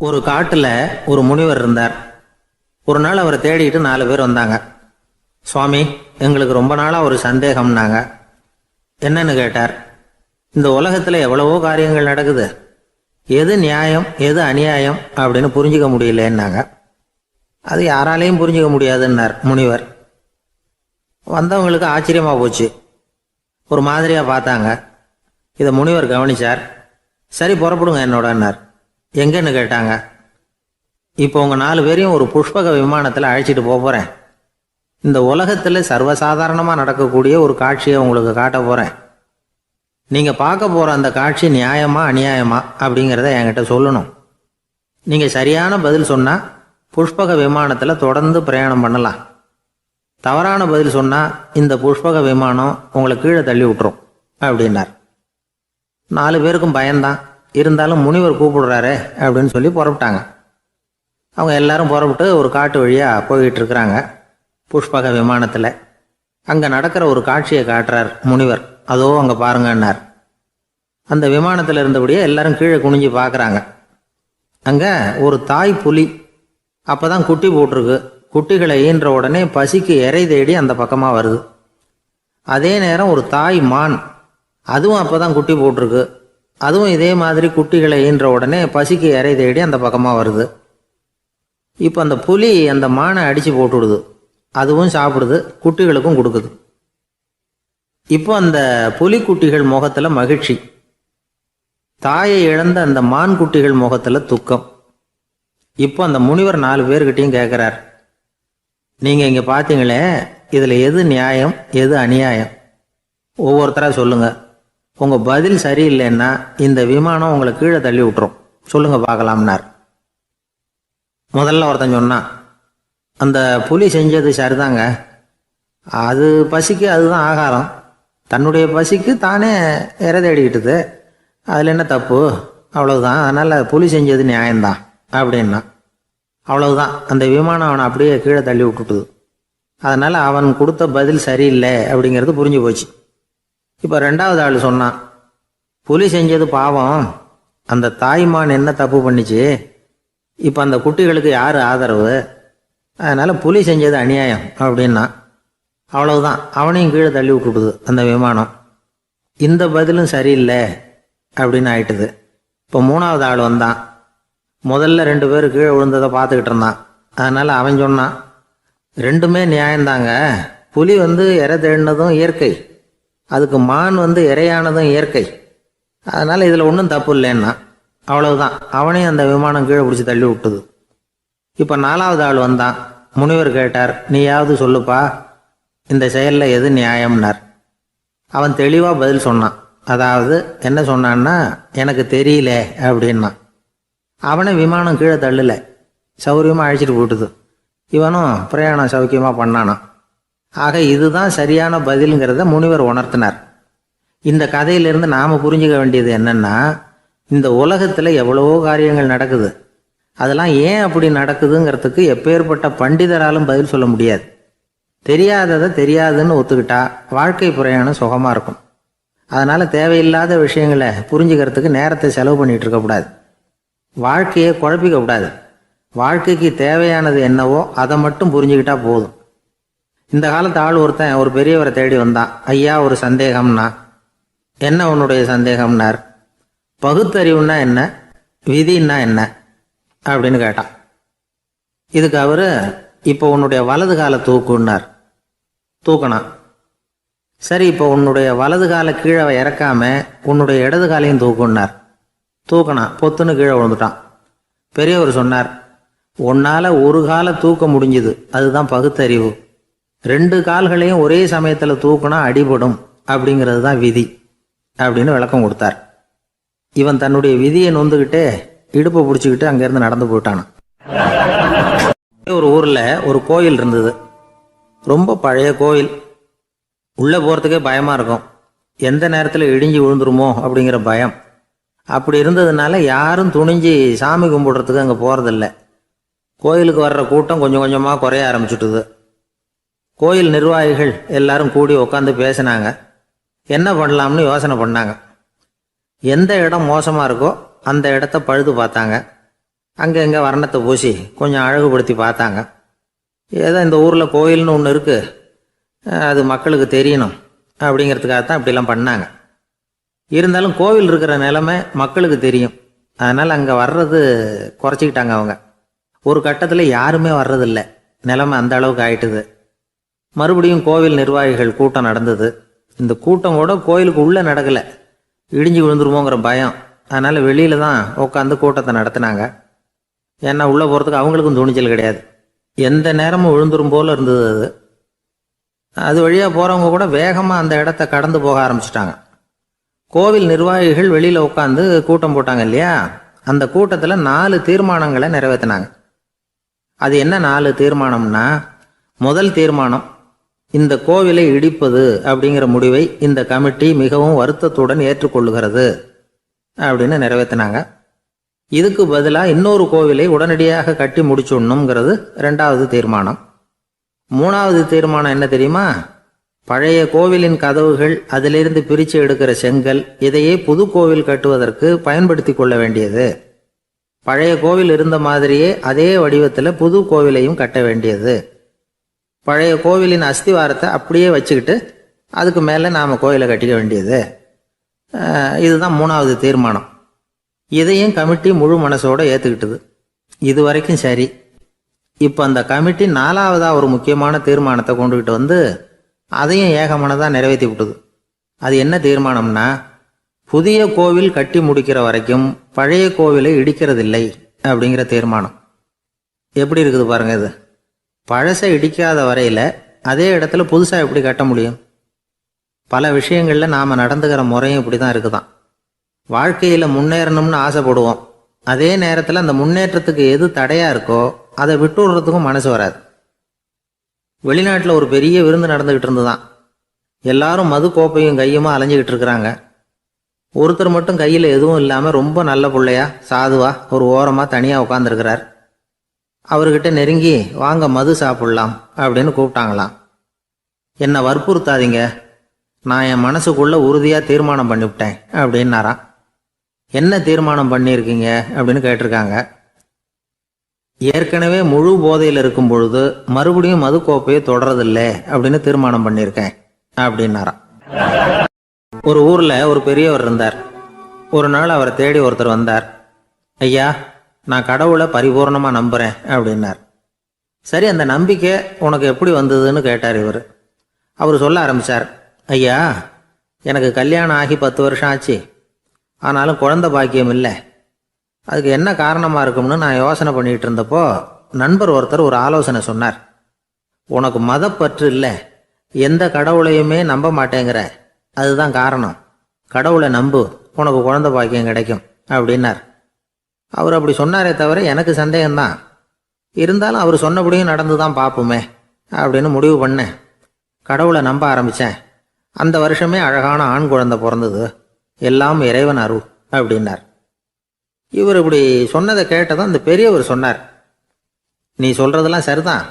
ஒரு காட்டுல ஒரு முனிவர் இருந்தார். ஒரு நாள் அவரை தேடிட்டு 4 பேர் வந்தாங்க. சுவாமி, எங்களுக்கு ரொம்ப நாளா ஒரு சந்தேகம்னாங்க. என்னன்னு கேட்டார். இந்த உலகத்துல எவ்வளவோ காரியங்கள் நடக்குது, எது நியாயம் எது அநியாயம் அப்படின்னு புரிஞ்சுக்க முடியலன்னாங்க. அது யாராலையும் புரிஞ்சுக்க முடியாதுன்னார் முனிவர். வந்தவங்களுக்கு ஆச்சரியமா போச்சு, ஒரு மாதிரியா பார்த்தாங்க. இதை முனிவர் கவனிச்சார். சரி, புறப்படுங்க என்னோடன்னார். எங்கன்னு கேட்டாங்க. இப்போ உங்க 4 பேரையும் ஒரு புஷ்பக விமானத்தில் அழைச்சிட்டு போறேன். இந்த உலகத்தில் சர்வசாதாரணமாக நடக்கக்கூடிய ஒரு காட்சியை உங்களுக்கு காட்ட போறேன். நீங்க பார்க்க போற அந்த காட்சி நியாயமா அநியாயமா அப்படிங்கிறத என்கிட்ட சொல்லணும். நீங்க சரியான பதில் சொன்னா புஷ்பக விமானத்தில் தொடர்ந்து பிரயாணம் பண்ணலாம். தவறான பதில் சொன்னா இந்த புஷ்பக விமானம் உங்களை கீழே தள்ளி விட்டுரும் அப்படின்னார். 4 பேருக்கும் பயம்தான். இருந்தாலும் முனிவர் கூப்பிடுறாரு அப்படின்னு சொல்லி புறப்பட்டாங்க. அவங்க எல்லாரும் புறப்பட்டு ஒரு காட்டு வழியாக போய்கிட்டு இருக்கிறாங்க. புஷ்பக விமானத்தில் அங்கே நடக்கிற ஒரு காட்சியை காட்டுறார் முனிவர். அதோ அங்கே பாருங்கன்னார். அந்த விமானத்தில் இருந்தபடியே எல்லாரும் கீழே குனிஞ்சு பார்க்குறாங்க. அங்கே ஒரு தாய் புலி அப்போ தான் குட்டி போட்டிருக்கு. குட்டிகளை ஈன்ற உடனே பசிக்கு இறை தேடி அந்த பக்கமாக வருது. அதே நேரம் ஒரு தாய் மான், அதுவும் அப்போ தான் குட்டி போட்டிருக்கு. அதுவும் இதே மாதிரி குட்டிகளை ஈன்ற உடனே பசிக்கு இறை தேடி அந்த பக்கமாக வருது. இப்போ அந்த புலி அந்த மானை அடித்து போட்டுவிடுது. அதுவும் சாப்பிடுது, குட்டிகளுக்கும் கொடுக்குது. இப்போ அந்த புலி குட்டிகள் முகத்தில் மகிழ்ச்சி, தாயை இழந்த அந்த மான் குட்டிகள் முகத்தில் துக்கம். இப்போ அந்த முனிவர் 4 பேர்கிட்டையும் கேட்குறார், நீங்கள் இங்கே பார்த்தீங்களே, இதில் எது நியாயம் எது அநியாயம்? ஒவ்வொருத்தராக சொல்லுங்கள். உங்கள் பதில் சரியில்லைன்னா இந்த விமானம் உங்களை கீழே தள்ளி விட்டுரும். சொல்லுங்க பார்க்கலாம்னார். முதல்ல ஒருத்தன் சொன்னான், அந்த புலி செஞ்சது சரிதாங்க. அது பசிக்கு அதுதான் ஆகாரம். தன்னுடைய பசிக்கு தானே இறை தேடிக்கிட்டுது. அதில் என்ன தப்பு? அவ்வளவுதான். அதனால் புலி செஞ்சது நியாயம்தான் அப்படின்னா. அவ்வளவுதான், அந்த விமானம் அவனை அப்படியே கீழே தள்ளி விட்டுட்டுது. அதனால் அவன் கொடுத்த பதில் சரியில்லை அப்படிங்கிறது புரிஞ்சு போச்சு. இப்போ 2வது ஆள் சொன்னான், புலி செஞ்சது பாவம், அந்த தாய்மான் என்ன தப்பு பண்ணிச்சு? இப்போ அந்த குட்டிகளுக்கு யார் ஆதரவு? அதனால் புலி செஞ்சது அநியாயம் அப்படின்னா. அவ்வளவுதான், அவனையும் கீழே தள்ளி விட்டுடுது அந்த விமானம். இந்த பதிலும் சரியில்லை அப்படின்னு ஆயிட்டுது. இப்போ 3வது ஆள் வந்தான். முதல்ல 2 பேர் கீழே விழுந்ததை பார்த்துக்கிட்டு இருந்தான். அதனால் அவன் சொன்னான், ரெண்டுமே நியாயம்தாங்க. புலி இறை தேடினதும் இயற்கை, அதுக்கு மான் இறையானதும் இயற்கை. அதனால் இதில் ஒன்றும் தப்பு இல்லைன்னா. அவ்வளவுதான், அவனையும் அந்த விமானம் கீழே பிடிச்சி தள்ளி விட்டுது. இப்போ 4வது ஆள் வந்தான். முனிவர் கேட்டார், நீயாவது சொல்லுப்பா, இந்த செயலில் எது நியாயம்னார். அவன் தெளிவாக பதில் சொன்னான். அதாவது என்ன சொன்னான்னா, எனக்கு தெரியல அப்படின்னா. அவனை விமானம் கீழே தள்ளலை, சௌரியமாக அழைச்சிட்டு போட்டுது. இவனும் பிரயாணம் சௌக்கியமாக பண்ணானான். ஆக இதுதான் சரியான பதிலுங்கிறத முனிவர் உணர்த்தினார். இந்த கதையிலிருந்து நாம் புரிஞ்சுக்க வேண்டியது என்னன்னா, இந்த உலகத்தில் எவ்வளவோ காரியங்கள் நடக்குது. அதெல்லாம் ஏன் அப்படி நடக்குதுங்கிறதுக்கு எப்பேற்பட்ட பண்டிதராலும் பதில் சொல்ல முடியாது. தெரியாததை தெரியாதுன்னு ஒத்துக்கிட்டா வாழ்க்கை பிரயாணம் சுகமாக இருக்கும். அதனால் தேவையில்லாத விஷயங்களை புரிஞ்சுக்கிறதுக்கு நேரத்தை செலவு பண்ணிகிட்டு இருக்கக்கூடாது. வாழ்க்கையை குழப்பிக்க கூடாது. வாழ்க்கைக்கு தேவையானது என்னவோ அதை மட்டும் புரிஞ்சுக்கிட்டா போதும். இந்த காலத்து ஆள் ஒருத்தன் ஒரு பெரியவரை தேடி வந்தான். ஐயா, ஒரு சந்தேகம்னா. என்ன உன்னுடைய சந்தேகம்னார். பகுத்தறிவுன்னா என்ன, விதின்னா என்ன அப்படின்னு கேட்டான். இதுக்கு அவரு, இப்போ உன்னுடைய வலது காலை தூக்குன்னார். தூக்கினான். சரி, இப்போ உன்னுடைய வலது காலை கீழே இறக்காம உன்னுடைய இடது காலையும் தூக்குன்னார். தூக்கினான். பொத்துன்னு கீழே விழுந்துட்டான். பெரியவர் சொன்னார், உன்னால் ஒரு காலை தூக்க முடிஞ்சுது, அதுதான் பகுத்தறிவு. 2 கால்களையும் ஒரே சமயத்தில் தூக்குனா அடிபடும், அப்படிங்கிறது தான் விதி அப்படின்னு விளக்கம் கொடுத்தார். இவன் தன்னுடைய விதியை நொந்துக்கிட்டே இடுப்பை பிடிச்சிக்கிட்டு அங்கேருந்து நடந்து போயிட்டானான். ஒரு ஊரில் ஒரு கோயில் இருந்தது. ரொம்ப பழைய கோயில். உள்ளே போகிறதுக்கே பயமாக இருக்கும். எந்த நேரத்தில் இடிஞ்சு விழுந்துருமோ அப்படிங்கிற பயம். அப்படி இருந்ததுனால யாரும் துணிஞ்சு சாமி கும்பிடுறதுக்கு அங்கே போகிறதில்ல. கோயிலுக்கு வர்ற கூட்டம் கொஞ்சம் கொஞ்சமாக குறைய ஆரம்பிச்சுட்டுது. கோயில் நிர்வாகிகள் எல்லாரும் கூடி உட்காந்து பேசினாங்க. என்ன பண்ணலாம்னு யோசனை பண்ணாங்க. எந்த இடம் மோசமாக இருக்கோ அந்த இடத்த பழுது பார்த்தாங்க. அங்கே இங்கே வர்ணத்தை பூசி கொஞ்சம் அழகுபடுத்தி பார்த்தாங்க. ஏதோ இந்த ஊரில் கோயில்னு ஒன்று இருக்குது, அது மக்களுக்கு தெரியணும் அப்படிங்கிறதுக்காகத்தான் இப்படிலாம் பண்ணாங்க. இருந்தாலும் கோவில் இருக்கிற நிலைமை மக்களுக்கு தெரியும், அதனால் அங்கே வர்றது குறைச்சிக்கிட்டாங்க அவங்க. ஒரு கட்டத்தில் யாருமே வர்றதில்லை, நிலைமை அந்த அளவுக்கு ஆயிட்டுது. மறுபடியும் கோவில் நிர்வாகிகள் கூட்டம் நடந்தது. இந்த கூட்டம் கூட கோயிலுக்கு உள்ளே நடக்கலை, இடிஞ்சு விழுந்துருமோங்கிற பயம். அதனால் வெளியில தான் உட்காந்து கூட்டத்தை நடத்தினாங்க. ஏன்னா உள்ளே போகிறதுக்கு அவங்களுக்கும் துணிச்சல் கிடையாது, எந்த நேரமும் விழுந்துரும் போல் இருந்தது அது. அது வழியாக போகிறவங்க கூட வேகமாக அந்த இடத்த கடந்து போக ஆரம்பிச்சிட்டாங்க. கோவில் நிர்வாகிகள் வெளியில் உட்காந்து கூட்டம் போட்டாங்க இல்லையா, அந்த கூட்டத்தில் 4 தீர்மானங்களை நிறைவேற்றினாங்க. அது என்ன 4 தீர்மானம்னா, முதல் தீர்மானம், இந்த கோவிலை இடிப்பது அப்படிங்கிற முடிவை இந்த கமிட்டி மிகவும் வருத்தத்துடன் ஏற்றுக்கொள்ளுகிறது அப்படின்னு நிறைவேற்றினாங்க. இதுக்கு பதிலாக இன்னொரு கோவிலை உடனடியாக கட்டி முடிச்சுடணுங்கிறது 2வது தீர்மானம். 3வது தீர்மானம் என்ன தெரியுமா, பழைய கோவிலின் கதவுகள், அதிலிருந்து பிரித்து எடுக்கிற செங்கல், இதையே புது கோவில் கட்டுவதற்கு பயன்படுத்தி கொள்ள வேண்டியது. பழைய கோவில் இருந்த மாதிரியே அதே வடிவத்தில் புது கோவிலையும் கட்ட வேண்டியது. பழைய கோவிலின் அஸ்திவாரத்தை அப்படியே வச்சுக்கிட்டு அதுக்கு மேலே நாம் கோயிலை கட்டிக்க வேண்டியது. இதுதான் 3வது தீர்மானம். இதையும் கமிட்டி முழு மனசோடு ஏற்றுக்கிட்டது. இது வரைக்கும் சரி. இப்போ அந்த கமிட்டி 4வதாக ஒரு முக்கியமான தீர்மானத்தை கொண்டுகிட்டு வந்து அதையும் ஏகமனதாக நிறைவேற்றி விட்டது. அது என்ன தீர்மானம்னா, புதிய கோவில் கட்டி முடிக்கிற வரைக்கும் பழைய கோவிலை இடிக்கிறதில்லை அப்படிங்கிற தீர்மானம். எப்படி இருக்குது பாருங்க இது. பழசை இடிக்காத வரையில் அதே இடத்துல புதுசாக எப்படி கட்ட முடியும்? பல விஷயங்களில் நாம் நடந்துக்கிற முறையும் இப்படி தான் இருக்குதான். வாழ்க்கையில் முன்னேறணும்னு ஆசைப்படுவோம், அதே நேரத்தில் அந்த முன்னேற்றத்துக்கு எது தடையாக இருக்கோ அதை விட்டு விடுறதுக்கும் மனசு வராது. வெளிநாட்டில் ஒரு பெரிய விருந்து நடந்துக்கிட்டு இருந்துதான். எல்லாரும் மது கோப்பையும் கையுமா அலைஞ்சிக்கிட்டு இருக்கிறாங்க. ஒருத்தர் மட்டும் கையில் எதுவும் இல்லாமல் ரொம்ப நல்ல பிள்ளையா சாதுவா ஒரு ஓரமாக தனியாக உட்காந்துருக்கிறார். அவர்கிட்ட நெருங்கி வாங்க மது சாப்பிடலாம் அப்படின்னு கூப்பிட்டாங்களாம். என்னை வற்புறுத்தாதீங்க, நான் என் மனசுக்குள்ள உறுதியாக தீர்மானம் பண்ணிவிட்டேன் அப்படின்னாராம். என்ன தீர்மானம் பண்ணியிருக்கீங்க அப்படின்னு கேட்டிருக்காங்க. ஏற்கனவே முழு போதையில் இருக்கும் பொழுது மறுபடியும் மது கோப்பையை தொடரதில்லை அப்படின்னு தீர்மானம் பண்ணியிருக்கேன் அப்படின்னாராம். ஒரு ஊரில் ஒரு பெரியவர் இருந்தார். ஒரு நாள் அவரை தேடி ஒருத்தர் வந்தார். ஐயா, நான் கடவுளை பரிபூர்ணமாக நம்புகிறேன் அப்படின்னார். சரி, அந்த நம்பிக்கை உனக்கு எப்படி வந்ததுன்னு கேட்டார் இவர். அவர் சொல்ல ஆரம்பித்தார். ஐயா, எனக்கு கல்யாணம் ஆகி 10 வருஷம் ஆச்சு, ஆனாலும் குழந்தை பாக்கியம் இல்லை. அதுக்கு என்ன காரணமாக இருக்கும்னு நான் யோசனை பண்ணிகிட்டு இருந்தப்போ நண்பர் ஒருத்தர் ஒரு ஆலோசனை சொன்னார். உனக்கு மதப்பற்று இல்லை, எந்த கடவுளையுமே நம்ப மாட்டேங்கிற, அதுதான் காரணம். கடவுளை நம்பு, உனக்கு குழந்தை பாக்கியம் கிடைக்கும் அப்படின்னார். அவர் அப்படி சொன்னாரே தவிர எனக்கு சந்தேகம்தான். இருந்தாலும் அவர் சொன்னபடியும் நடந்து தான் பார்ப்போமே அப்படின்னு முடிவு பண்ணேன். கடவுளை நம்ப ஆரம்பித்தேன். அந்த வருஷமே அழகான ஆண் குழந்தை பிறந்தது. எல்லாம் இறைவன் அருள் அப்படின்னார். இவர் இப்படி சொன்னதை கேட்டதும் அந்த பெரியவர் சொன்னார், நீ சொல்கிறதெல்லாம் சரிதான்,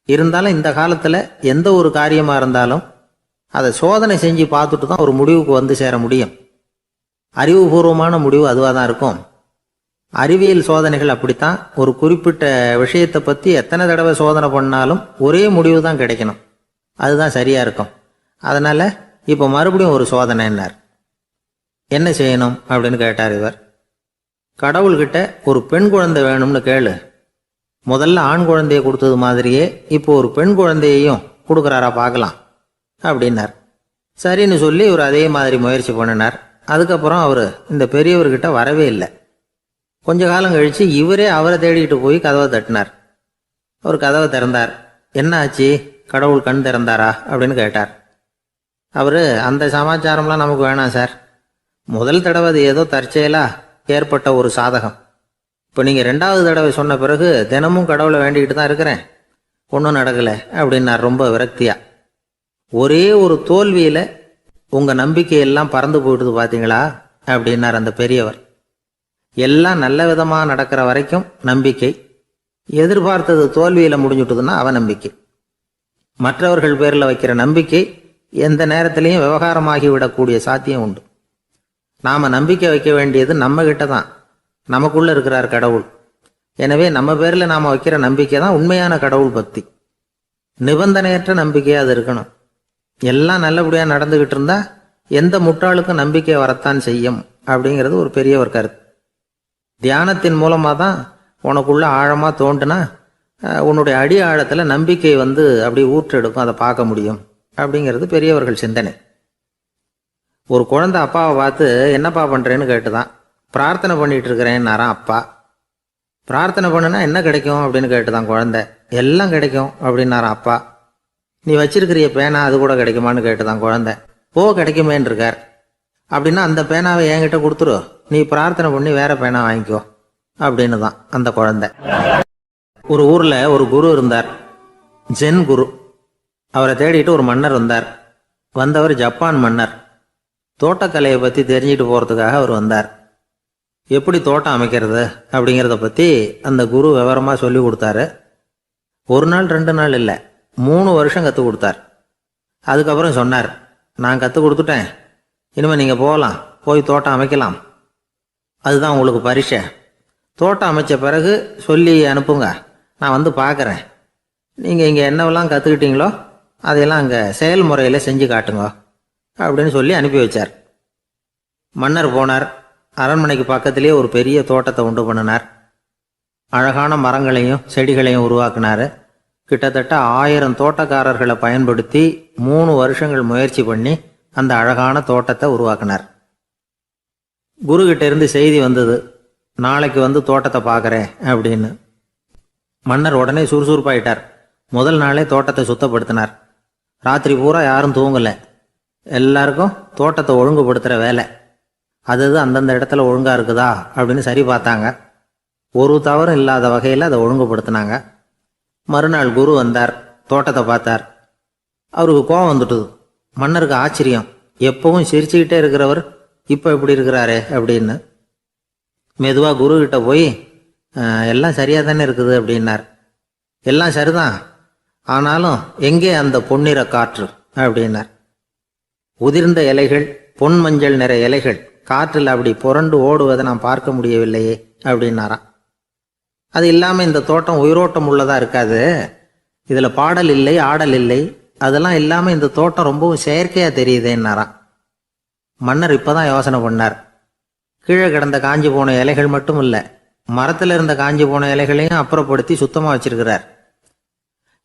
இருந்தாலும் இந்த காலத்தில் எந்த ஒரு காரியமாக இருந்தாலும் அதை சோதனை செஞ்சு பார்த்துட்டு தான் ஒரு முடிவுக்கு வந்து சேர முடியும். அறிவுபூர்வமான முடிவு அதுவாக தான் இருக்கும். அறிவியல் சோதனைகள் அப்படித்தான். ஒரு குறிப்பிட்ட விஷயத்தை பற்றி எத்தனை தடவை சோதனை பண்ணாலும் ஒரே முடிவு தான் கிடைக்கணும், அதுதான் சரியாக இருக்கும். அதனால் இப்போ மறுபடியும் ஒரு சோதனைன்னார். என்ன செய்யணும் அப்படின்னு கேட்டார் இவர். கடவுள்கிட்ட ஒரு பெண் குழந்தை வேணும்னு கேளு. முதல்ல ஆண் குழந்தைய கொடுத்தது மாதிரியே இப்போ ஒரு பெண் குழந்தையையும் கொடுக்குறாரா பார்க்கலாம் அப்படின்னார். சரின்னு சொல்லி இவர் அதே மாதிரி முயற்சி பண்ணினார். அதுக்கப்புறம் அவர் இந்த பெரியவர்கிட்ட வரவே இல்லை. கொஞ்ச காலம் கழித்து இவரே அவரை தேடிட்டு போய் கதவை தட்டினார். அவர் கதவை திறந்தார். என்ன ஆச்சு, கடவுள் கண் திறந்தாரா அப்படின்னு கேட்டார். அவர், அந்த சமாச்சாரம்லாம் நமக்கு வேணாம் சார், முதல் தடவை அது ஏதோ தற்செயலாக ஏற்பட்ட ஒரு சாதகம். இப்போ நீங்கள் 2வது தடவை சொன்ன பிறகு தினமும் கடவுளை வேண்டிக்கிட்டு தான் இருக்கிறேன், ஒன்றும் நடக்கலை அப்படின்னார் ரொம்ப விரக்தியாக. ஒரே ஒரு தோல்வியில் உங்கள் நம்பிக்கையெல்லாம் பறந்து போயிடுது பார்த்தீங்களா அப்படின்னார் அந்த பெரியவர். எல்லாம் நல்ல விதமாக நடக்கிற வரைக்கும் நம்பிக்கை, எதிர்பார்த்தது தோல்வியில் முடிஞ்சுட்டுதுன்னா அவநம்பிக்கை. மற்றவர்கள் பேரில் வைக்கிற நம்பிக்கை எந்த நேரத்திலையும் விவகாரமாகி விடக்கூடிய சாத்தியம் உண்டு. நாம் நம்பிக்கை வைக்க வேண்டியது நம்ம கிட்ட தான். நமக்குள்ளே இருக்கிறார் கடவுள். எனவே நம்ம பேரில் நாம் வைக்கிற நம்பிக்கை தான் உண்மையான கடவுள் பக்தி. நிபந்தனையற்ற நம்பிக்கையாக அது இருக்கணும். எல்லாம் நல்லபடியாக நடந்துக்கிட்டு இருந்தா எந்த முட்டாளுக்கும் நம்பிக்கை வரத்தான் செய்யும் அப்படிங்கிறது ஒரு பெரிய ஒரு கருத்து. தியானத்தின் மூலமாக தான் உனக்குள்ள ஆழமாக தோண்டுனா உன்னுடைய அடி ஆழத்தில் நம்பிக்கை அப்படி ஊற்றெடுக்கும், அதை பார்க்க முடியும் அப்படிங்கிறது பெரியவர்கள் சிந்தனை. ஒரு குழந்தை அப்பாவை பார்த்து என்னப்பா பண்ணுறேன்னு கேட்டுதான். பிரார்த்தனை பண்ணிட்டு இருக்கிறேன்னாரான் அப்பா. பிரார்த்தனை பண்ணுனா என்ன கிடைக்கும் அப்படின்னு கேட்டுதான் குழந்தை. எல்லாம் கிடைக்கும் அப்படின்னாரான் அப்பா. நீ வச்சிருக்கிறிய பேனா அது கூட கிடைக்குமான்னு கேட்டுதான் குழந்தை. கிடைக்குமேன்னு இருக்கார். அப்படின்னா அந்த பேனாவை என்கிட்ட கொடுத்துரு, நீ பிரார்த்தனை பண்ணி வேற பேனா வாங்கிக்கோ அப்படின்னு தான் அந்த குழந்தை. ஒரு ஊர்ல ஒரு குரு இருந்தார், ஜென் குரு. அவரை தேடிட்டு ஒரு மன்னர் வந்தார். வந்தவர் ஜப்பான் மன்னர். தோட்டக்கலையை பற்றி தெரிஞ்சுட்டு போகிறதுக்காக அவர் வந்தார். எப்படி தோட்டம் அமைக்கிறது அப்படிங்கிறத பற்றி அந்த குரு விவரமாக சொல்லி கொடுத்தாரு. ஒரு நாள் 2 நாள் இல்லை, 3 வருஷம் கற்றுக் கொடுத்தார். அதுக்கப்புறம் சொன்னார், நான் கற்றுக் கொடுத்துட்டேன், இனிமேல் நீங்கள் போகலாம், போய் தோட்டம் அமைக்கலாம். அதுதான் உங்களுக்கு பரிசை. தோட்டம் அமைச்ச பிறகு சொல்லி அனுப்புங்க, நான் பார்க்குறேன். நீங்கள் இங்கே என்னவெல்லாம் கற்றுக்கிட்டீங்களோ அதையெல்லாம் அங்கே செயல்முறையில் செஞ்சு காட்டுங்க அப்படின்னு சொல்லி அனுப்பி வச்சார். மன்னர் போனார். அரண்மனைக்கு பக்கத்திலேயே ஒரு பெரிய தோட்டத்தை உண்டு பண்ணினார். அழகான மரங்களையும் செடிகளையும் உருவாக்கினார். கிட்டத்தட்ட 1000 தோட்டக்காரர்களை பயன்படுத்தி 3 வருஷங்கள் முயற்சி பண்ணி அந்த அழகான தோட்டத்தை உருவாக்கினார். குருகிட்ட இருந்து செய்தி வந்தது, நாளைக்கு தோட்டத்தை பார்க்குறேன் அப்படின்னு. மன்னர் உடனே சுறுசுறுப்பாயிட்டார். முதல் நாளே தோட்டத்தை சுத்தப்படுத்தினார். ராத்திரி பூரா யாரும் தூங்கலை. எல்லாருக்கும் தோட்டத்தை ஒழுங்குபடுத்துகிற வேலை. அது அந்தந்த இடத்துல ஒழுங்காக இருக்குதா அப்படின்னு சரி பார்த்தாங்க. ஒரு தவறும் இல்லாத வகையில் அதை ஒழுங்குபடுத்தினாங்க. மறுநாள் குரு வந்தார், தோட்டத்தை பார்த்தார். அவருக்கு கோபம் வந்துட்டுது. மன்னருக்கு ஆச்சரியம், எப்பவும் சிரிச்சுக்கிட்டே இருக்கிறவர் இப்போ எப்படி இருக்கிறாரே அப்படின்னு. மெதுவாக குருக்கிட்ட போய் எல்லாம் சரியாக தானே இருக்குது அப்படின்னார். எல்லாம் சரிதான், ஆனாலும் எங்கே அந்த பொன்னிற காற்று அப்படின்னார். உதிர்ந்த இலைகள், பொன் மஞ்சள் நிற இலைகள் காற்றில் அப்படி புரண்டு ஓடுவதை நான் பார்க்க முடியவில்லையே அப்படின்னாராம். அது இல்லாமல் இந்த தோட்டம் உயிரோட்டம் உள்ளதாக இருக்காது, இதில் பாடல் இல்லை, ஆடல் இல்லை, அதெல்லாம் இல்லாமல் இந்த தோட்டம் ரொம்பவும் செயற்கையாக தெரியுதேன்னாராம். மன்னர் இப்போதான் யோசனை பண்ணார். கீழே கிடந்த காஞ்சி போன இலைகள் மட்டும் இல்லை, மரத்தில் இருந்த காஞ்சி போன இலைகளையும் அப்புறப்படுத்தி சுத்தமாக வச்சிருக்கிறார்.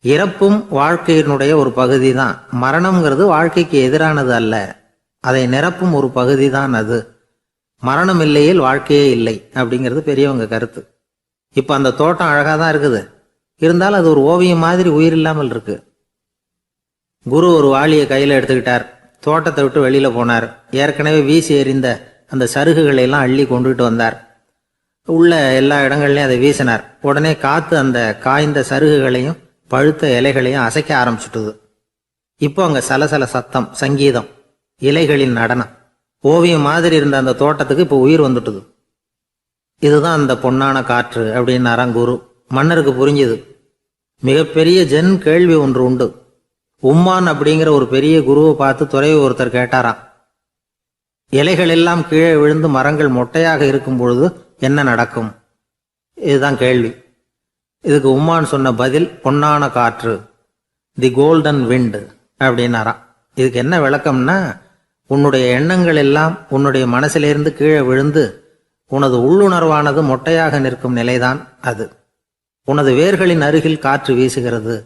இறப்பும் வாழ்க்கையினுடைய ஒரு பகுதி தான். மரணம்ங்கிறது வாழ்க்கைக்கு எதிரானது அல்ல, அதை நிரப்பும் ஒரு பகுதி தான் அது. மரணம் இல்லையில் வாழ்க்கையே இல்லை அப்படிங்கிறது பெரியவங்க கருத்து. இப்போ அந்த தோட்டம் அழகாக தான் இருக்குது, இருந்தாலும் அது ஒரு ஓவியம் மாதிரி உயிர் இல்லாமல் இருக்கு. குரு ஒரு வாளியை கையில் எடுத்துக்கிட்டார். தோட்டத்தை விட்டு வெளியில் போனார். ஏற்கனவே வீசி எறிந்த அந்த சருகுகளை எல்லாம் அள்ளி கொண்டுகிட்டு வந்தார். உள்ள எல்லா இடங்கள்லையும் அதை வீசினார். உடனே காற்று அந்த காய்ந்த சருகுகளையும் பழுத்த இலைகளையும் அசைக்க ஆரம்பிச்சுட்டுது. இப்போ அங்கே சலசல சத்தம், சங்கீதம், இலைகளின் நடனம். ஓவியம் மாதிரி இருந்த அந்த தோட்டத்துக்கு இப்போ உயிர் வந்துட்டுது. இதுதான் அந்த பொன்னான காற்று அப்படின்னாராம் குரு. மன்னருக்கு புரிஞ்சுது. மிகப்பெரிய ஜென் கேள்வி ஒன்று உண்டு. உம்மான் அப்படிங்கிற ஒரு பெரிய குருவை பார்த்து துறவி ஒருத்தர் கேட்டாராம், இலைகள் எல்லாம் கீழே விழுந்து மரங்கள் மொட்டையாக இருக்கும் பொழுது என்ன நடக்கும்? இதுதான் கேள்வி. இதுக்கு உம்மான் சொன்ன பதில் பொன்னான காற்று, தி கோல்டன் விண்ட் அப்படின்னாராம். இதுக்கு என்ன விளக்கம்னா, உன்னுடைய எண்ணங்கள் எல்லாம் உன்னுடைய மனசிலிருந்து கீழே விழுந்து உனது உள்ளுணர்வானது மொட்டையாக நிற்கும் நிலைதான் அது. உனது வேர்களின் அருகில் காற்று வீசுகிறது.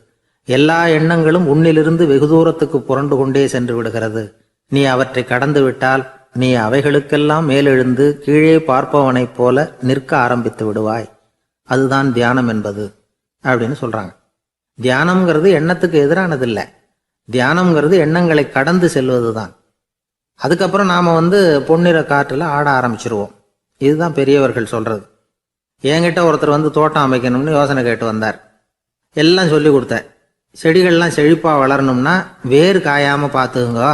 எல்லா எண்ணங்களும் உன்னிலிருந்து வெகு தூரத்துக்கு புரண்டு கொண்டே சென்று விடுகிறது. நீ அவற்றை கடந்து விட்டால் நீ அவைகளுக்கெல்லாம் மேலெழுந்து கீழே பார்ப்பவனைப் போல நிற்க ஆரம்பித்து விடுவாய். அதுதான் தியானம் என்பது அப்படின்னு சொல்றாங்க. தியானம்ங்கிறது எண்ணத்துக்கு எதிரானது இல்லை. தியானம்ங்கிறது எண்ணங்களை கடந்து செல்வது தான். அதுக்கப்புறம் நாம பொன்னிற காற்றுல ஆட ஆரம்பிச்சிருவோம். இதுதான் பெரியவர்கள் சொல்றது. என்கிட்ட ஒருத்தர் தோட்டம் அமைக்கணும்னு யோசனை கேட்டு வந்தார். எல்லாம் சொல்லி கொடுத்தேன். செடிகள்லாம் செழிப்பாக வளரணும்னா வேர் காயாமல் பார்த்துக்குங்க,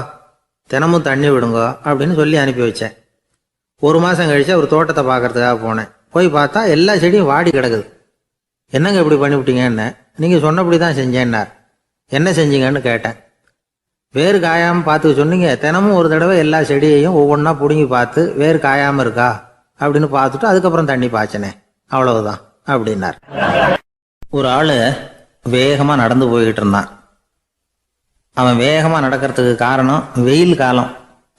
தினமும் தண்ணி விடுங்க அப்படின்னு சொல்லி அனுப்பி வச்சேன். 1 மாதம் கழிச்சு ஒரு தோட்டத்தை பார்க்கறதுக்காக போனேன். போய் பார்த்தா எல்லா செடியும் வாடி கிடக்குது. என்னங்க இப்படி பண்ணிவிட்டீங்கன்னு. நீங்கள் சொன்னபடி தான் செஞ்சேன்னார். என்ன செஞ்சீங்கன்னு கேட்டேன். வேர் காயாமல் பார்த்துக்க சொன்னீங்க, தினமும் ஒரு தடவை எல்லா செடியையும் ஒவ்வொன்றா பிடுங்கி பார்த்து வேர் காயாமல் இருக்கா அப்படின்னு பார்த்துட்டு அதுக்கப்புறம் தண்ணி பாய்ச்சனே, அவ்வளவுதான் அப்படின்னார். ஒரு ஆளு வேகமா நடந்து போய்கிட்டு இருந்தான். அவன் வேகமா நடக்கிறதுக்கு காரணம் வெயில் காலம்,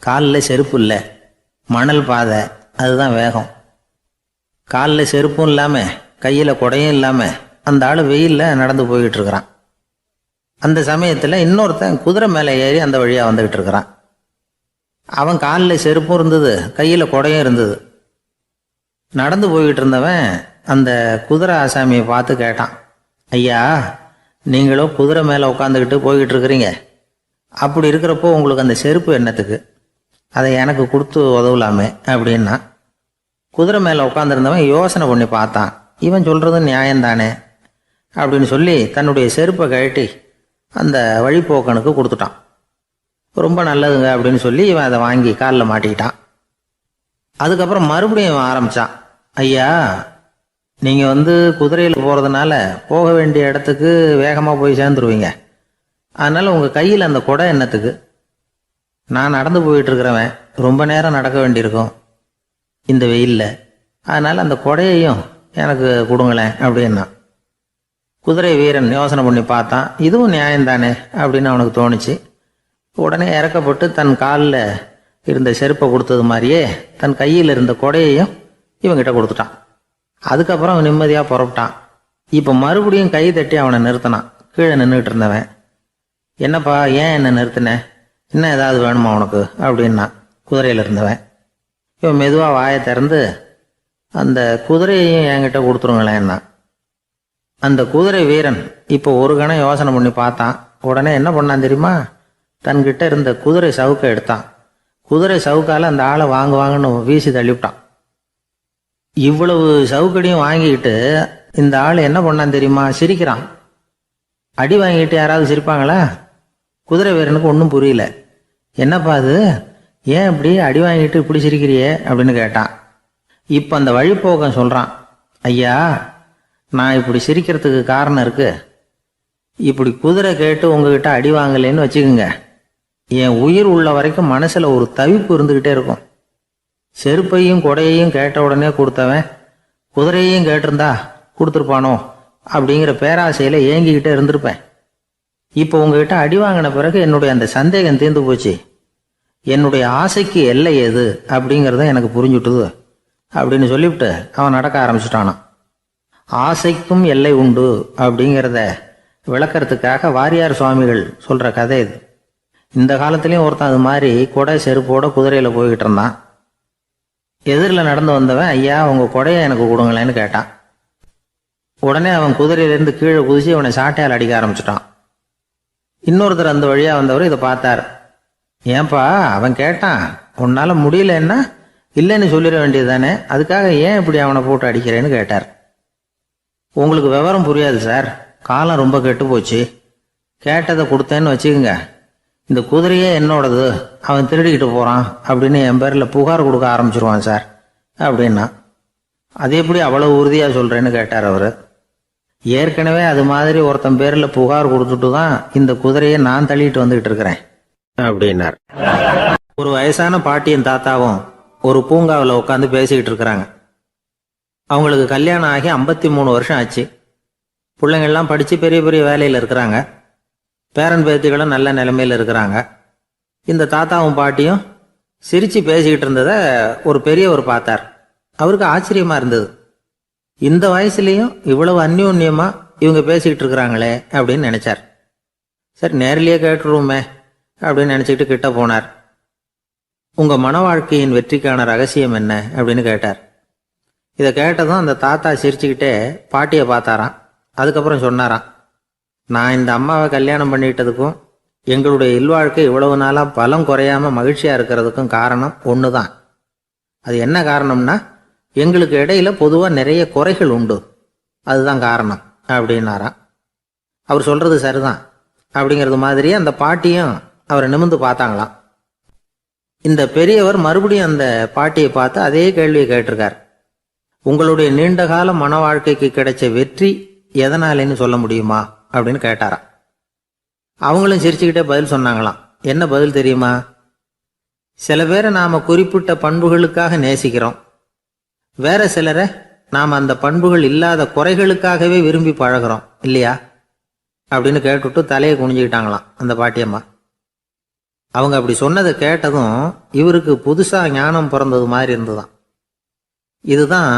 காலில் செருப்பு இல்லை, மணல் பாதை, அதுதான் வேகம். காலில் செருப்பும் இல்லாம கையில குடையும் இல்லாம அந்த ஆள் வெயில்ல நடந்து போய்கிட்டு இருக்கிறான். அந்த சமயத்துல இன்னொருத்தன் குதிரை மேலே ஏறி அந்த வழியா வந்துகிட்டு இருக்கிறான். அவன் காலில் செருப்பும் இருந்தது, கையில குடையும் இருந்தது. நடந்து போய்கிட்டு இருந்தவன் அந்த குதிரை ஆசாமியை பார்த்து கேட்டான், ஐயா, நீங்களும் குதிரை மேலே உட்காந்துக்கிட்டு போய்கிட்டு இருக்கிறீங்க, அப்படி இருக்கிறப்போ உங்களுக்கு அந்த செருப்பு என்னத்துக்கு, அதை எனக்கு கொடுத்து உதவலாமே அப்படின்னா. குதிரை மேலே உட்காந்துருந்தவன் யோசனை பண்ணி பார்த்தான். இவன் சொல்றது நியாயம்தானே அப்படின்னு சொல்லி தன்னுடைய செருப்பை கழட்டி அந்த வழிப்போக்கனுக்கு கொடுத்துட்டான். ரொம்ப நல்லதுங்க அப்படின்னு சொல்லி இவன் அதை வாங்கி காலில் மாட்டிக்கிட்டான். அதுக்கப்புறம் மறுபடியும் இவன் ஆரம்பிச்சான், ஐயா, நீங்கள் குதிரையில் போகிறதுனால போக வேண்டிய இடத்துக்கு வேகமாக போய் சேர்ந்துருவீங்க, அதனால் உங்கள் கையில் அந்த குடை என்னத்துக்கு, நான் நடந்து போயிட்டு இருக்கிறவன் ரொம்ப நேரம் நடக்க வேண்டியிருக்கும் இந்த வெயிலில், அதனால் அந்த குடையையும் எனக்கு கொடுங்களேன் அப்படின்னா. குதிரை வீரன் யோசனை பண்ணி பார்த்தான், இதுவும் நியாயம்தானே அப்படின்னு அவனுக்கு தோணுச்சு. உடனே இறக்கப்பட்டு தன் காலில் இருந்த செருப்பை கொடுத்தது மாதிரியே தன் கையில் இருந்த கொடையையும் இவங்கிட்ட கொடுத்துட்டான். அதுக்கப்புறம் அவன் நிம்மதியாக புறப்பட்டான். இப்போ மறுபடியும் கை தட்டி அவனை நிறுத்தினான். கீழே நின்றுட்டு இருந்தவன், என்னப்பா ஏன் என்ன நிறுத்தின, இன்னும் ஏதாவது வேணுமா உனக்கு அப்படின்னா குதிரையில் இருந்தவன். இவன் மெதுவாக வாயை திறந்து அந்த குதிரையையும் என்கிட்ட கொடுத்துருங்களேன்னா. அந்த குதிரை வீரன் இப்போ ஒரு கணம் யோசனை பண்ணி பார்த்தான். உடனே என்ன பண்ணான் தெரியுமா, தன்கிட்ட இருந்த குதிரை சவுக்கை எடுத்தான். குதிரை சவுக்கால அந்த ஆளை வாங்குவாங்கன்னு வீசி தள்ளிவிட்டான். இவ்வளவு சவுக்கடியும் வாங்கிக்கிட்டு இந்த ஆள் என்ன பண்ணான் தெரியுமா, சிரிக்கிறான். அடி வாங்கிட்டு யாராவது சிரிப்பாங்களா? குதிரை வீரனுக்கு ஒன்றும் புரியல. என்னப்பா அது, ஏன் இப்படி அடி வாங்கிட்டு இப்படி சிரிக்கிறியே அப்படின்னு கேட்டான். இப்போ அந்த வழிப்போக்கன் சொல்கிறான், ஐயா, நான் இப்படி சிரிக்கிறதுக்கு காரணம் இருக்கு. இப்படி குதிரை கேட்டு உங்ககிட்ட அடி வாங்கலேன்னு வச்சுக்கோங்க, என் உயிர் உள்ள வரைக்கும் மனசில் ஒரு தவிப்பு இருந்துக்கிட்டே இருக்கும். செருப்பையும் கொடையையும் கேட்ட உடனே கொடுத்தவன் குதிரையையும் கேட்டிருந்தா கொடுத்துருப்பானோ அப்படிங்கிற பேராசையில் ஏங்கிக்கிட்டே இருந்திருப்பேன். இப்போ உங்ககிட்ட அடி வாங்கின பிறகு என்னுடைய அந்த சந்தேகம் தீர்ந்து போச்சு. என்னுடைய ஆசைக்கு எல்லை எது அப்படிங்கிறத எனக்கு புரிஞ்சுட்டுது அப்படின்னு சொல்லிவிட்டு அவன் நடக்க ஆரம்பிச்சுட்டானான். ஆசைக்கும் எல்லை உண்டு அப்படிங்கிறத விளக்கறதுக்காக வாரியார் சுவாமிகள் சொல்கிற கதை இது. இந்த காலத்துலேயும் ஒருத்தன் அது மாதிரி கொடை செருப்போட குதிரையில் போய்கிட்டு இருந்தான். எதிரில் நடந்து வந்தவன், ஐயா, உங்கள் கொடையை எனக்கு கொடுங்களேன்னு கேட்டான். உடனே அவன் குதிரையிலேருந்து கீழே குதிச்சு அவனை சாட்டையால் அடிக்க ஆரம்பிச்சிட்டான். இன்னொருத்தர் அந்த வழியாக வந்தவர் இதை பார்த்தார். ஏன்பா, அவன் கேட்டான், உன்னால் முடியலன்னா இல்லைன்னு சொல்லிட வேண்டியது தானே, அதுக்காக ஏன் இப்படி அவனை போட்டு அடிக்கிறேன்னு கேட்டார். உங்களுக்கு விவரம் புரியாது சார், காலம் ரொம்ப கெட்டு போச்சு. கேட்டதை கொடுத்தேன்னு வச்சுக்கோங்க, இந்த குதிரையே என்னோடது, அவன் திருடிக்கிட்டு போகிறான் அப்படின்னு என் பேரில் புகார் கொடுக்க ஆரம்பிச்சிருவான் சார் அப்படின்னா. அது எப்படி அவ்வளோ உறுதியாக சொல்கிறேன்னு கேட்டார் அவர். ஏற்கனவே அது மாதிரி ஒருத்தன் பேரில் புகார் கொடுத்துட்டு தான் இந்த குதிரையை நான் தள்ளிட்டு வந்துக்கிட்டு இருக்கிறேன் அப்படின்னார். ஒரு வயசான பாட்டியின் தாத்தாவும் ஒரு பூங்காவில் உட்காந்து பேசிக்கிட்டு இருக்கிறாங்க. அவங்களுக்கு கல்யாணம் ஆகி 53 வருஷம் ஆச்சு. பிள்ளைங்கள்லாம் படித்து பெரிய பெரிய வேலையில் இருக்கிறாங்க. பேரன் பேத்திகளும் நல்ல நிலைமையில் இருக்கிறாங்க. இந்த தாத்தாவும் பாட்டியும் சிரித்து பேசிக்கிட்டு இருந்ததை ஒரு பெரியவர் பார்த்தார். அவருக்கு ஆச்சரியமாக இருந்தது. இந்த வயசுலேயும் இவ்வளவு அந்யோன்யமாக இவங்க பேசிக்கிட்டு இருக்கிறாங்களே அப்படின்னு நினச்சார். சரி, நேரிலேயே கேட்டுருவோமே அப்படின்னு நினச்சிக்கிட்டு கிட்ட போனார். உங்கள் மன வாழ்க்கையின் வெற்றிக்கான ரகசியம் என்ன அப்படின்னு கேட்டார். இதை கேட்டதும் அந்த தாத்தா சிரிச்சுக்கிட்டே பாட்டியை பார்த்தாராம். அதுக்கப்புறம் சொன்னாராம், நான் இந்த அம்மாவை கல்யாணம் பண்ணிக்கிட்டதுக்கும் எங்களுடைய இல்வாழ்க்கை இவ்வளவு நாளாக பலம் குறையாமல் மகிழ்ச்சியாக இருக்கிறதுக்கும் காரணம் ஒன்று தான். அது என்ன காரணம்னா, எங்களுக்கு இடையில பொதுவாக நிறைய குறைகள் உண்டு, அதுதான் காரணம் அப்படின்னாராம். அவர் சொல்கிறது சரிதான் அப்படிங்கிறது மாதிரியே அந்த பாட்டியும் அவரை நிமிர்ந்து பார்த்தாங்களாம். இந்த பெரியவர் மறுபடியும் அந்த பாட்டியை பார்த்து அதே கேள்வியை கேட்டிருக்கார். உங்களுடைய நீண்டகால மன வாழ்க்கைக்கு கிடைச்ச வெற்றி எதனாலேன்னு சொல்ல முடியுமா அப்படின்னு கேட்டாராம். அவங்களும் சிரிச்சுக்கிட்டே பதில் சொன்னாங்களாம். என்ன பதில் தெரியுமா? சில பேரை நாம குறிப்பிட்ட பண்புகளுக்காக நேசிக்கிறோம், வேற சிலரை நாம் அந்த பண்புகள் இல்லாத குறைகளுக்காகவே விரும்பி பழகிறோம் இல்லையா அப்படின்னு கேட்டுவிட்டு தலையை குனிஞ்சுக்கிட்டாங்களாம் அந்த பாட்டியம்மா. அவங்க அப்படி சொன்னதை கேட்டதும் இவருக்கு புதுசா ஞானம் பிறந்தது மாதிரி இருந்துதான். இதுதான்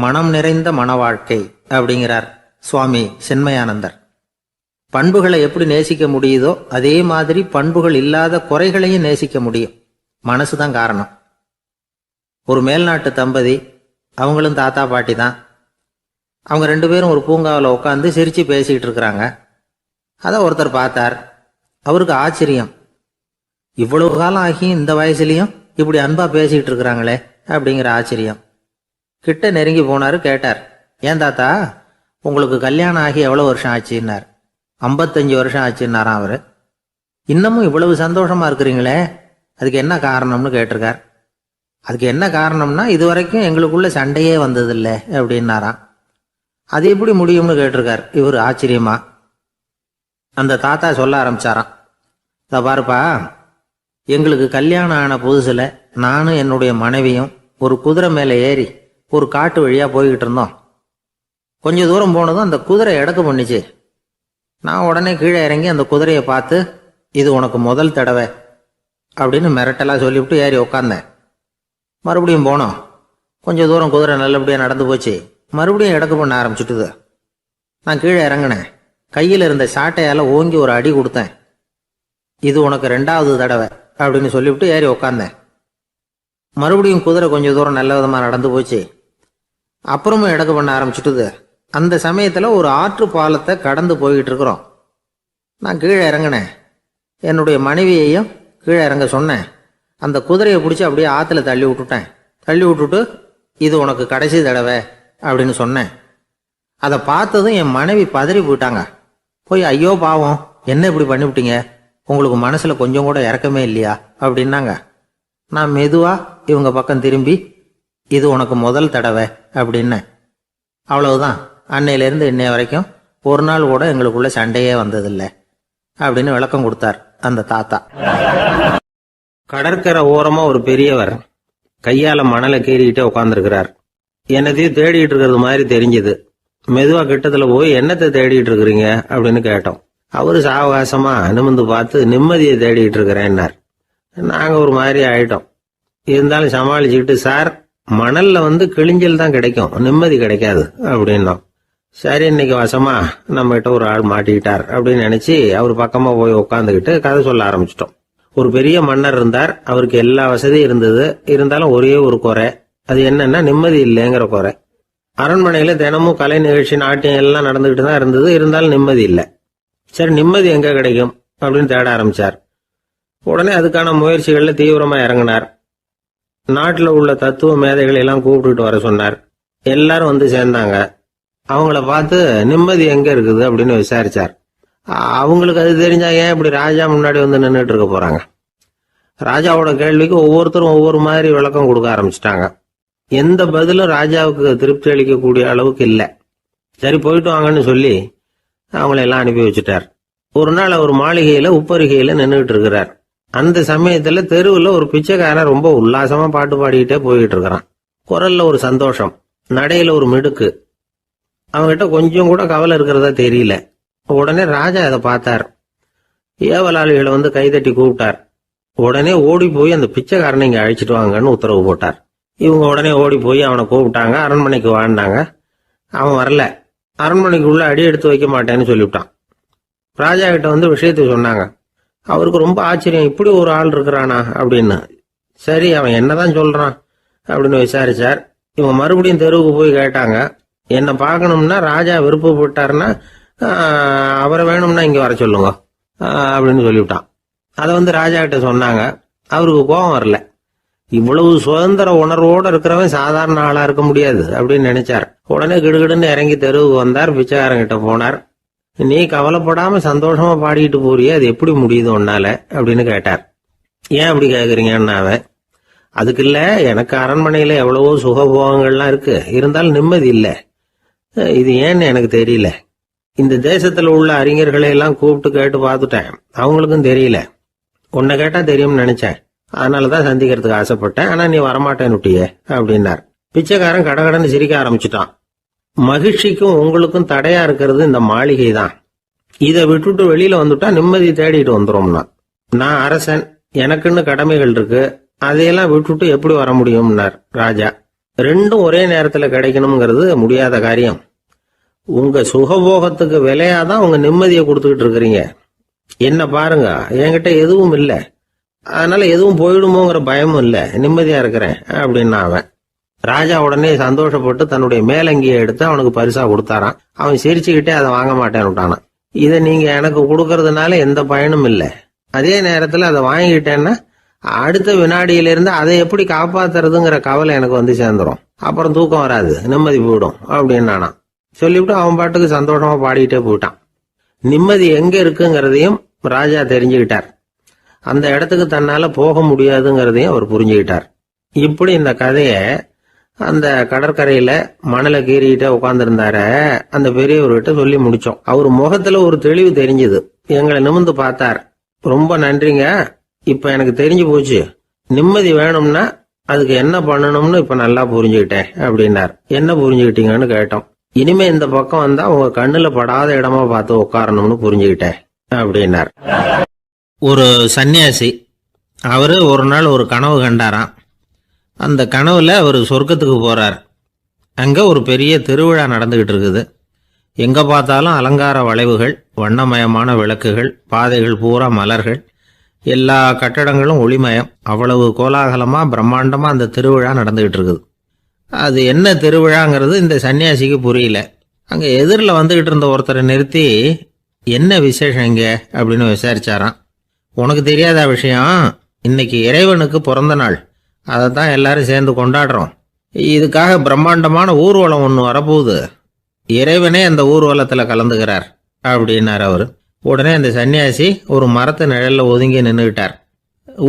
மனம் நிறைந்த மன வாழ்க்கை அப்படிங்கிறார் சுவாமி சின்மயானந்தர். பண்புகளை எப்படி நேசிக்க முடியுதோ அதே மாதிரி பண்புகள் இல்லாத குறைகளையும் நேசிக்க முடியும். மனசுதான் காரணம். ஒரு மேல்நாட்டு தம்பதி, அவங்களும் தாத்தா பாட்டி தான். அவங்க 2 பேரும் ஒரு பூங்காவில் உட்காந்து சிரிச்சு பேசிக்கிட்டு இருக்கிறாங்க. அதை ஒருத்தர் பார்த்தார். அவருக்கு ஆச்சரியம், இவ்வளவு காலம் ஆகி இந்த வயசுலயும் இப்படி அன்பா பேசிக்கிட்டு இருக்கிறாங்களே அப்படிங்கிற ஆச்சரியம். கிட்ட நெருங்கி போனாரு. கேட்டார், ஏன் தாத்தா உங்களுக்கு கல்யாணம் ஆகி எவ்வளவு வருஷம் ஆச்சுன்னார். 55 வருஷம் ஆச்சுன்னாராம் அவரு. இன்னமும் இவ்வளவு சந்தோஷமா இருக்கிறீங்களே, அதுக்கு என்ன காரணம்னு கேட்டிருக்கார். அதுக்கு என்ன காரணம்னா, இதுவரைக்கும் எங்களுக்குள்ள சண்டையே வந்ததில்லை அப்படின்னாராம். அது எப்படி முடியும்னு கேட்டிருக்கார் இவர் ஆச்சரியமா. அந்த தாத்தா சொல்ல ஆரம்பிச்சாராம், இதை பாருப்பா, எங்களுக்கு கல்யாணம் ஆன புதுசுல நானும் என்னுடைய மனைவியும் ஒரு குதிரை மேலே ஏறி ஒரு காட்டு வழியா போய்கிட்டு இருந்தோம். கொஞ்ச தூரம் போனதும் அந்த குதிரை எடக்கு பண்ணிச்சு. நான் உடனே கீழே இறங்கி அந்த குதிரையை பார்த்து, இது உனக்கு முதல் தடவை அப்படின்னு மிரட்டலா சொல்லிவிட்டு ஏறி உக்காந்தேன். மறுபடியும் போனோம். கொஞ்சம் தூரம் குதிரை நல்லபடியாக நடந்து போச்சு. மறுபடியும் எடக்கு பண்ண ஆரம்பிச்சுட்டுது. நான் கீழே இறங்கினேன். கையில் இருந்த சாட்டையால் ஓங்கி ஒரு அடி கொடுத்தேன். இது உனக்கு 2வது தடவை அப்படின்னு சொல்லிவிட்டு ஏறி உக்காந்தேன். மறுபடியும் குதிரை கொஞ்சம் தூரம் நல்ல விதமாக நடந்து போச்சு. அப்புறமும் எடக்கு பண்ண ஆரம்பிச்சுட்டுது. அந்த சமயத்தில் ஒரு ஆற்று பாலத்தை கடந்து போய்கிட்டு இருக்கிறோம். நான் கீழே இறங்கினேன். என்னுடைய மனைவியையும் கீழே இறங்க சொன்னேன். அந்த குதிரையை பிடிச்சி அப்படியே ஆற்றுல தள்ளி விட்டுட்டேன். தள்ளி விட்டுட்டு, இது உனக்கு கடைசி தடவை அப்படின்னு சொன்னேன். அதை பார்த்ததும் என் மனைவி பதறி போயிட்டாங்க. போய், ஐயோ பாவம், என்ன இப்படி பண்ணிவிட்டீங்க, உங்களுக்கு மனசில் கொஞ்சம் கூட இறக்கமே இல்லையா அப்படின்னாங்க. நான் மெதுவா இவங்க பக்கம் திரும்பி, இது உனக்கு முதல் தடவை அப்படின்னேன். அவ்வளவுதான். அன்னையிலேருந்து இன்னைய வரைக்கும் ஒரு நாள் கூட எங்களுக்குள்ள சண்டையே வந்ததில்லை அப்படின்னு விளக்கம் கொடுத்தார் அந்த தாத்தா. கடற்கரை ஓரமா ஒரு பெரியவர் கையால மணலை கீறிக்கிட்டே உட்காந்துருக்கிறார். என்னத்தையும் தேடிட்டு இருக்கிறது மாதிரி தெரிஞ்சது. மெதுவா கிட்டத்துல போய், என்னத்தை தேடிட்டு இருக்கிறீங்க அப்படின்னு கேட்டோம். அவரு சாவகாசமா நிமிந்து பார்த்து, நிம்மதியை தேடிட்டு இருக்கிறேன்னார். நாங்க ஒரு மாதிரி ஆயிட்டோம். இருந்தாலும் சமாளிச்சுக்கிட்டு, சார் மணல்ல கிழிஞ்சல் தான் கிடைக்கும், நிம்மதி கிடைக்காது அப்படின்னோம். சரி, இன்னைக்கு வசமா நம்ம கிட்ட ஒரு ஆள் மாட்டிக்கிட்டார் அப்படின்னு நினைச்சு அவர் பக்கமா போய் உட்காந்துக்கிட்டு கதை சொல்ல ஆரம்பிச்சிட்டோம். ஒரு பெரிய மன்னர் இருந்தார். அவருக்கு எல்லா வசதியும் இருந்தது. இருந்தாலும் ஒரே ஒரு குறை. அது என்னன்னா, நிம்மதி இல்லைங்கிற குறை. அரண்மனையில தினமும் கலை நிகழ்ச்சி, நாட்டியம் எல்லாம் நடந்துகிட்டு தான் இருந்தது. இருந்தாலும் நிம்மதி இல்லை. சரி, நிம்மதி எங்க கிடைக்கும் அப்படின்னு தேட ஆரம்பிச்சார். உடனே அதுக்கான முயற்சிகள்ல தீவிரமா இறங்கினார். நாட்டில் உள்ள தத்துவ மேதைகளை எல்லாம் கூப்பிட்டுட்டு வர சொன்னார். எல்லாரும் சேர்ந்தாங்க. அவங்கள பார்த்து, நிம்மதி எங்க இருக்குது அப்படின்னு விசாரிச்சார். அவங்களுக்கு அது தெரிஞ்சா ஏன் இப்படி ராஜா முன்னாடி நின்றுட்டு இருக்க போறாங்க? ராஜாவோட கேள்விக்கு ஒவ்வொருத்தரும் ஒவ்வொரு மாதிரி விளக்கம் கொடுக்க ஆரம்பிச்சிட்டாங்க. எந்த பதிலும் ராஜாவுக்கு திருப்தி அளிக்கக்கூடிய அளவுக்கு இல்லை. சரி, போயிட்டு வாங்கன்னு சொல்லி அவங்கள எல்லாம் அனுப்பி வச்சுட்டார். ஒரு நாள் அவர் மாளிகையில உப்பருகையில நின்றுட்டு இருக்கிறார். அந்த சமயத்துல தெருவில் ஒரு பிச்சைக்காரன் ரொம்ப உல்லாசமா பாட்டு பாடிக்கிட்டே போய்கிட்டு இருக்கிறான். குரல்ல ஒரு சந்தோஷம், நடையில ஒரு மிடுக்கு. அவங்ககிட்ட கொஞ்சம் கூட கவலை இருக்கிறதா தெரியல. உடனே ராஜா அதை பார்த்தார். ஏவலாளிகளை கைதட்டி கூப்பிட்டார். உடனே ஓடி போய் அந்த பிச்சைக்காரனை இங்க அழைச்சிட்டு வாங்கன்னு உத்தரவு போட்டார். இவங்க உடனே ஓடி போய் அவனை கூப்பிட்டாங்க. அரண்மனைக்கு வாழ்ந்தாங்க. அவன் வரல. அரண்மனைக்குள்ள அடி எடுத்து வைக்க மாட்டேன்னு சொல்லிவிட்டான். ராஜா கிட்ட விஷயத்தை சொன்னாங்க. அவருக்கு ரொம்ப ஆச்சரியம், இப்படி ஒரு ஆள் இருக்கிறானா அப்படின்னு. சரி, அவன் என்னதான் சொல்றான் அப்படின்னு விசாரிச்சார். இவங்க மறுபடியும் தெருவுக்கு போய் கேட்டாங்க. என்ன பார்க்கணும்னா, ராஜா விருப்பப்பட்டாருன்னா அவரை வேணும்னா இங்க வர சொல்லுங்க அப்படின்னு சொல்லிவிட்டான். அதை ராஜா கிட்ட சொன்னாங்க. அவருக்கு கோபம் வரல. இவ்வளவு சுதந்திர உணர்வோடு இருக்கிறவன் சாதாரண ஆளா இருக்க முடியாது அப்படின்னு நினைச்சார். உடனே கிடுகிடுன்னு இறங்கி தெருவுக்கு வந்தார். பிச்சைக்காரங்கிட்ட போனார். நீ கவலைப்படாம சந்தோஷமா பாடிக்கிட்டு போறியே, அது எப்படி முடியுது உன்னால அப்படின்னு கேட்டார். ஏன் அப்படி கேக்குறீங்கன்னா, அவன் அதுக்கு இல்ல, எனக்கு அரண்மனையில எவ்வளவோ சுகபோகங்கள்லாம் இருக்கு, இருந்தாலும் நிம்மதி இல்ல. இது ஏன்னு எனக்கு தெரியல. இந்த தேசத்துல உள்ள அறிஞர்களை எல்லாம் கூப்பிட்டு கேட்டு பார்த்துட்டேன், அவங்களுக்கும் தெரியல. உன்னை கேட்டா தெரியும்னு நினைச்சேன், அதனாலதான் சந்திக்கிறதுக்கு ஆசைப்பட்டேன். ஆனா நீ வரமாட்டேன்னுட்டியே அப்படின்னார். பிச்சைக்காரன் கடகடன்னு சிரிக்க ஆரம்பிச்சிட்டான். மகிழ்ச்சிக்கும் உங்களுக்கும் தடையா இருக்கிறது இந்த மாளிகை தான். இதை விட்டுட்டு வெளியில வந்துட்டா நிம்மதி தேடிட்டு வந்துடும்னா. நான் அரசன், எனக்குன்னு கடமைகள் இருக்கு, அதையெல்லாம் விட்டுட்டு எப்படி வர முடியும்னார் ராஜா. ரெண்டும் ஒரே நேரத்துல கிடைக்கணுங்கிறது முடியாத காரியம். உங்க சுகபோகத்துக்கு விலையாதான் உங்க நிம்மதியை கொடுத்துக்கிட்டு இருக்கிறீங்க. என்ன பாருங்க, என்கிட்ட எதுவும் இல்லை, அதனால எதுவும் போயிடுமோங்கிற பயமும் இல்லை, நிம்மதியா இருக்கிறேன் அப்படின்னா அவன். ராஜா உடனே சந்தோஷப்பட்டு தன்னுடைய மேலங்கியை எடுத்து அவனுக்கு பரிசா கொடுத்தாரான். அவன் சிரிச்சுக்கிட்டே அதை வாங்க மாட்டேன்னு விட்டானான். இதை நீங்க எனக்கு கொடுக்கறதுனால எந்த பயனும் இல்லை, அதே நேரத்துல அதை வாங்கிக்கிட்டேன்னா அடுத்த வினாடியிலிருந்து அதை எப்படி காப்பாத்துறதுங்கிற கவலை எனக்கு வந்து சேர்ந்துடும், அப்புறம் தூக்கம் வராது, நிம்மதி போயிடும் அப்படின்னானா. சொல்லிவிட்டு அவன் பாட்டுக்கு சந்தோஷமா பாடிக்கிட்டே போயிட்டான். நிம்மதி எங்க இருக்குங்கிறதையும் ராஜா தெரிஞ்சுக்கிட்டார். அந்த இடத்துக்கு தன்னால போக முடியாதுங்கிறதையும் அவர் புரிஞ்சுக்கிட்டார். இப்படி இந்த கதைய அந்த கடற்கரையில மணலை கீறிக்கிட்டே உட்கார்ந்துருந்தார அந்த பெரியவர்கிட்ட சொல்லி முடிச்சோம். அவர் முகத்துல ஒரு தெளிவு தெரிஞ்சது. எங்களை நிமிர்ந்து பார்த்தார். ரொம்ப நன்றிங்க, இப்ப எனக்கு தெரிஞ்சு போச்சு, நிம்மதி வேணும்னா அதுக்கு என்ன பண்ணணும்னு இப்ப நல்லா புரிஞ்சுக்கிட்டேன் அப்படின்னார். என்ன புரிஞ்சுக்கிட்டீங்கன்னு கேட்டோம். இனிமே இந்த பக்கம் வந்தா உங்க கண்ணுல படாத இடமா பார்த்து உட்காரணும்னு புரிஞ்சுக்கிட்டேன் அப்படின்னார். ஒரு சன்னியாசி, அவரு ஒரு நாள் ஒரு கனவு கண்டாராம். அந்த கனவுல அவர் சொர்க்கத்துக்கு போறார். அங்க ஒரு பெரிய திருவிழா நடந்துகிட்டு இருக்குது. எங்க பார்த்தாலும் அலங்கார வளைவுகள், வண்ணமயமான விளக்குகள், பாதைகள் பூரா மலர்கள், எல்லா கட்டடங்களும் ஒளிமயம். அவ்வளவு கோலாகலமா பிரம்மாண்டமா அந்த திருவிழா நடந்துகிட்டு இருக்குது. அது என்ன திருவிழாங்கிறது இந்த சன்னியாசிக்கு புரியல. அங்க எதிரில் வந்துகிட்டு இருந்த ஒருத்தரை நிறுத்தி, என்ன விசேஷம் இங்க அப்படின்னு விசாரிச்சாராம். உனக்கு தெரியாத விஷயம், இன்னைக்கு இறைவனுக்கு பிறந்த நாள், அதை தான் எல்லாரும் சேர்ந்து கொண்டாடுறோம். இதுக்காக பிரம்மாண்டமான ஊர்வலம் ஒன்று வரப்போகுது, இறைவனே அந்த ஊர்வலத்தில் கலந்துக்கிறார் அப்படின்னார் அவர். உடனே அந்த சன்னியாசி ஒரு மரத்து நிழல்ல ஒதுங்கி நின்றுக்கிட்டார்.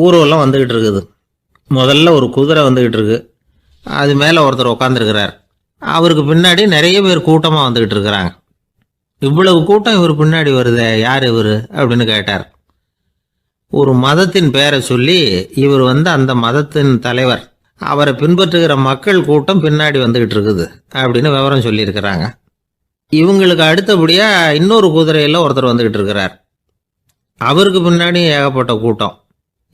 ஊர்வலம் வந்துகிட்டு இருக்குது. முதல்ல ஒரு குதிரை வந்துகிட்டு இருக்கு, அது மேலே ஒருத்தர் உட்காந்துருக்கிறார். அவருக்கு பின்னாடி நிறைய பேர் கூட்டமாக வந்துகிட்டு இருக்கிறாங்க. இவ்வளவு கூட்டம் இவர் பின்னாடி வருதே, யார் இவர் அப்படின்னு கேட்டார். ஒரு மதத்தின் பெயரை சொல்லி, இவர் அந்த மதத்தின் தலைவர், அவரை பின்பற்றுகிற மக்கள் கூட்டம் பின்னாடி வந்துகிட்டு இருக்குது அப்படின்னு விவரம் சொல்லியிருக்கிறாங்க. இவங்களுக்கு அடுத்தபடியா இன்னொரு குதிரையில ஒருத்தர் வந்துகிட்டு இருக்கிறார். அவருக்கு பின்னாடி ஏகப்பட்ட கூட்டம்.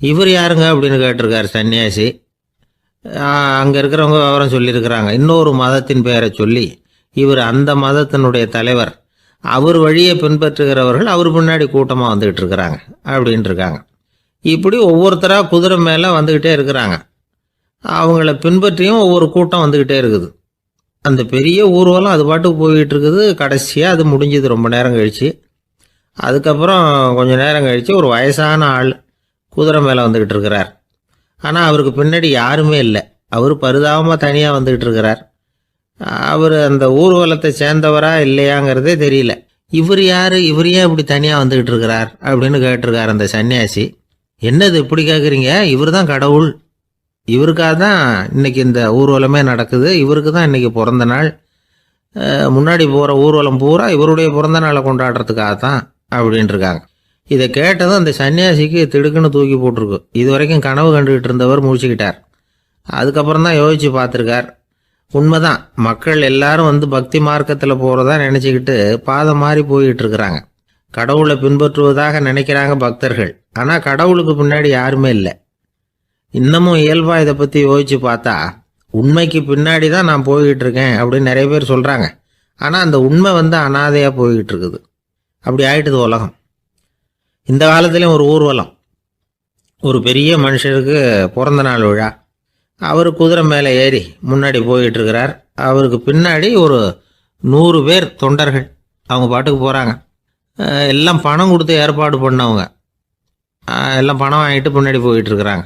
இவர் யாருங்க அப்படின்னு கேட்டிருக்காரு சன்னியாசி. அங்க இருக்கிறவங்க விவரம் சொல்லியிருக்கிறாங்க. இன்னொரு மதத்தின் பெயரை சொல்லி, இவர் அந்த மதத்தினுடைய தலைவர், அவர் வழியை பின்பற்றுகிறவர்கள் அவர் பின்னாடி கூட்டமா வந்துகிட்டு இருக்கிறாங்க அப்படின்ட்டு இருக்காங்க. இப்படி ஒவ்வொருத்தரா குதிரை மேல வந்துகிட்டே இருக்கிறாங்க. அவங்கள பின்பற்றியும் ஒவ்வொரு கூட்டம் வந்துகிட்டே இருக்குது. அந்த பெரிய ஊர்வலம் அது பாட்டுக்கு போயிட்டு இருக்குது. கடைசியா அது முடிஞ்சது ரொம்ப நேரம் கழிச்சு. அதுக்கப்புறம் கொஞ்சம் நேரம் கழிச்சு ஒரு வயசான ஆள் குதிரை மேல வந்துகிட்டு இருக்கிறார். ஆனா அவருக்கு பின்னாடி யாருமே இல்லை. அவர் பரிதாபமா தனியா வந்துகிட்டு இருக்கிறார். அவர் அந்த ஊர்வலத்தை சேர்ந்தவரா இல்லையாங்கிறதே தெரியல. இவர் யாரு, இவர் ஏன் இப்படி தனியா வந்துகிட்டு இருக்கிறார் அப்படின்னு கேட்டிருக்காரு அந்த சன்னியாசி. என்னது இப்படி கேட்குறீங்க, இவர் தான் கடவுள், இவருக்காக தான் இன்னைக்கு இந்த ஊர்வலமே நடக்குது, இவருக்கு தான் இன்னைக்கு பிறந்த நாள், முன்னாடி போகிற ஊர்வலம் பூரா இவருடைய பிறந்த நாளை கொண்டாடுறதுக்காக தான் அப்படின்ட்டு இருக்காங்க. இதை கேட்டதும் அந்த சன்னியாசிக்கு திடுக்குன்னு தூக்கி போட்டிருக்கு. இது வரைக்கும் கனவு கண்டுகிட்டு இருந்தவர் முடிச்சுக்கிட்டார். அதுக்கப்புறம் தான் யோசிச்சு பார்த்துருக்கார். உண்மைதான், மக்கள் எல்லாரும் பக்தி மார்க்கத்தில் போகிறதா நினச்சிக்கிட்டு பாதம் மாறி போயிட்டு இருக்கிறாங்க. கடவுளை பின்பற்றுவதாக நினைக்கிறாங்க பக்தர்கள். ஆனால் கடவுளுக்கு பின்னாடி யாருமே இல்லை. இன்னமும் இயல்பா இதை பற்றி யோசிச்சு பார்த்தா, உண்மைக்கு பின்னாடி தான் நான் போய்கிட்டு இருக்கேன் அப்படின்னு நிறைய பேர் சொல்கிறாங்க. ஆனால் அந்த உண்மை அனாதையாக போய்கிட்டு இருக்குது. அப்படி ஆயிட்டுது உலகம். இந்த காலத்துலேயும் ஒரு ஊர்வலம், ஒரு பெரிய மனுஷருக்கு பிறந்த நாள் விழா. அவர் குதிரை மேலே ஏறி முன்னாடி போயிட்டு இருக்கிறார். அவருக்கு பின்னாடி ஒரு 100 பேர் தொண்டர்கள் அவங்க பாட்டுக்கு போகிறாங்க. எல்லாம் பணம் கொடுத்து ஏற்பாடு பண்ணவங்க. எல்லாம் பணம் வாங்கிட்டு பின்னாடி போயிட்டு இருக்கிறாங்க.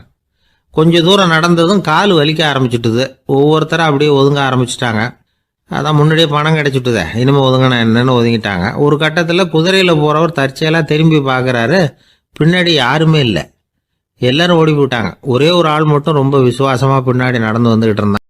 கொஞ்சம் தூரம் நடந்ததும் கால் வலிக்க ஆரம்பிச்சுட்டுது. ஒவ்வொருத்தரும் அப்படியே ஒதுங்க ஆரம்பிச்சுட்டாங்க. அதான் முன்னாடியே பணம் கிடைச்சிட்டுதே, இனிமேல் ஒதுங்கினா என்னன்னு ஒதுங்கிட்டாங்க. ஒரு கட்டத்தில் குதிரையில் போகிறவர் தற்செயலாக திரும்பி பார்க்குறாரு, பின்னாடி யாருமே இல்லை, எல்லாரும் ஓடி போயிட்டாங்க. ஒரே ஒரு ஆள் மட்டும் ரொம்ப விசுவாசமாக பின்னாடி நடந்து வந்துக்கிட்டு இருந்தாங்க.